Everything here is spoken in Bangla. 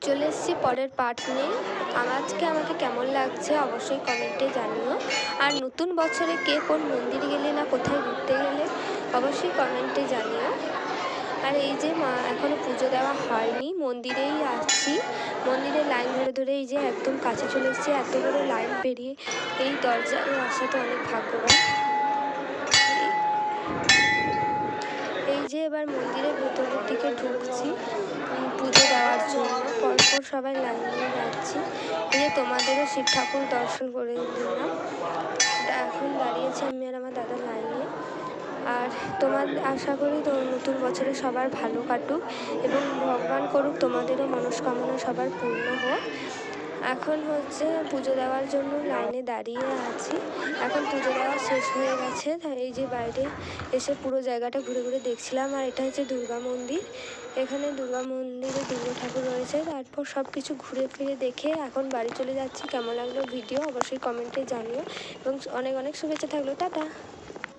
চলে এসেছি পরের পার্ট নিয়ে। আজকে আমাকে কেমন লাগছে অবশ্যই কমেন্টে জানিও। আর নতুন বছরে কে কোন মন্দিরে গেলে না কোথায় ঘুরতে গেলে অবশ্যই কমেন্টে জানিও। আর এই যে মা এখনও পুজো দেওয়া হয়নি, মন্দিরেই আসছি। মন্দিরে লাইন ধরে ধরে এই যে একদম কাছে চলে এসেছি। এত বড় লাইন পেরিয়ে এই দরজায় আসা তো অনেক ভাগ্যবান। এই যে এবার মন্দিরের ভেতরের দিকে ঢুকছি পুজো দেওয়ার জন্য। পরপর সবাই লাইন দিয়ে যাচ্ছি। এই যে তোমাদেরও শিব ঠাকুর দর্শন করে দিলাম। এখন দাঁড়িয়েছি আমি আর আমার দাদার লাইনে। আর তোমার আশা করি তো নতুন বছরে সবার ভালো কাটুক এবং ভগবান করুক তোমাদেরও মনস্কামনা সবার পূর্ণ হোক। এখন হচ্ছে পুজো দেওয়ার জন্য লাইনে দাঁড়িয়ে আছি। এখন পুজো দেওয়া শেষ হয়ে গেছে, তাই এই যে বাইরে এসে পুরো জায়গাটা ঘুরে ঘুরে দেখছিলাম। আর এটা হচ্ছে দুর্গা মন্দির। এখানে দুর্গা মন্দিরে দুর্গা ঠাকুর রয়েছে। তারপর সব কিছু ঘুরে ফিরে দেখে এখন বাড়ি চলে যাচ্ছি। কেমন লাগলো ভিডিও অবশ্যই কমেন্টে জানিও এবং অনেক অনেক শুভেচ্ছা থাকলো। টাটা।